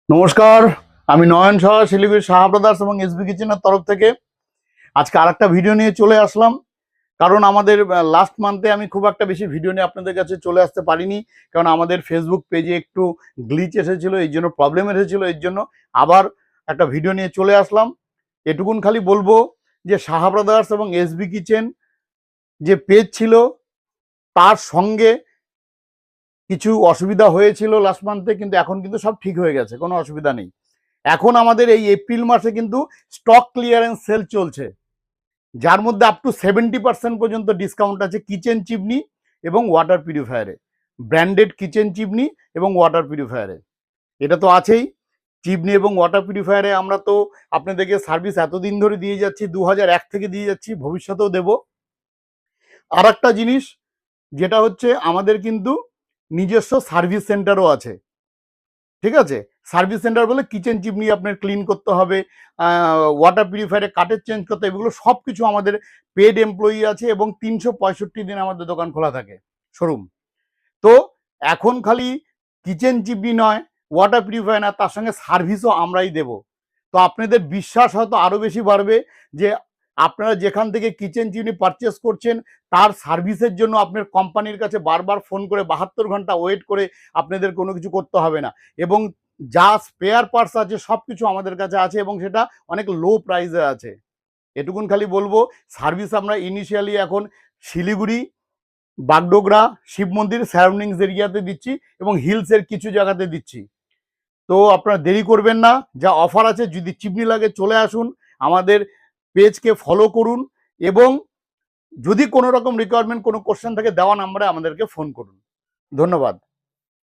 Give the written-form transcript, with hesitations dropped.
নমস্কার, আমি নয়ন সাহা, শিলিগুড়ি সাহা ব্রাদার্স এবং এসবি কিচেনের তরফ থেকে আজকে আরেকটা ভিডিও নিয়ে চলে আসলাম। কারণ আমাদের লাস্ট মান্থে আমি খুব একটা বেশি ভিডিও নিয়ে আপনাদের কাছে চলে আসতে পারিনি, কারণ আমাদের ফেসবুক পেজে একটু গ্লিচ এসেছিল, এই জন্য প্রবলেম এসেছিল। এর জন্য আবার একটা ভিডিও নিয়ে চলে আসলাম। এটুকুন খালি বলবো যে সাহা ব্রাদার্স এবং এসবি কিচেন যে পেজ ছিল, তার সঙ্গে কিছু অসুবিধা হয়েছিল লাস্ট মান্থে, কিন্তু এখন কিন্তু সব ঠিক হয়ে গেছে, কোনো অসুবিধা নেই। এখন আমাদের এই এপ্রিল মাসে কিন্তু স্টক ক্লিয়ারেন্স সেল চলছে, যার মধ্যে আপ টু 70% পর্যন্ত ডিসকাউন্ট আছে কিচেন চিমনি এবং ওয়াটার পিউরিফায়ারে, ব্র্যান্ডেড কিচেন চিমনি এবং ওয়াটার পিউরিফায়ারে। এটা তো আছেই। চিমনি এবং ওয়াটার পিউরিফায়ারে আমরা তো আপনাদেরকে সার্ভিস এতদিন ধরে দিয়ে যাচ্ছি, 2001 থেকে দিয়ে যাচ্ছি, ভবিষ্যতেও দেব। আর একটা জিনিস যেটা হচ্ছে, আমাদের কিন্তু নিজস্ব সার্ভিস সেন্টারও আছে। ঠিক আছে, সার্ভিস সেন্টার বলে কিচেন চিমনি আপনার ক্লিন করতে হবে, ওয়াটার পিউরিফায়ারে কাঠের চেঞ্জ করতে হবে, এগুলো সব কিছু আমাদের পেড এমপ্লয়ি আছে এবং 365 দিন আমাদের দোকান খোলা থাকে, শোরুম। তো এখন খালি কিচেন চিমনি নয়, ওয়াটার পিউরিফায়ার না, তার সঙ্গে সার্ভিসও আমরাই দেব। তো আপনাদের বিশ্বাস হয়তো আরও বেশি বাড়বে যে আপনারা যেখান থেকে কিচেন চিমনি পারচেস করছেন, তার সার্ভিসের জন্য আপনার কোম্পানির কাছে বারবার ফোন করে 72 ঘন্টা ওয়েট করে আপনাদের কোনো কিছু করতে হবে না। এবং যা স্পেয়ার পার্টস আছে সব কিছু আমাদের কাছে আছে, এবং সেটা অনেক লো প্রাইসে আছে। এটুকুন খালি বলবো, সার্ভিস আমরা ইনিশিয়ালি এখন শিলিগুড়ি, বাগডোগরা, শিব মন্দির সারাউন্ডিংস এরিয়াতে দিচ্ছি এবং হিলসের কিছু জায়গাতে দিচ্ছি। তো আপনারা দেরি করবেন না, যা অফার আছে, যদি চিমনি লাগে চলে আসুন, আমাদের পেজকে ফলো করুন, এবং যদি কোনো রকম রিকোয়ারমেন্ট, কোনো কোশ্চেন থাকে, দেওয়া নাম্বারে আমাদেরকে ফোন করুন। ধন্যবাদ।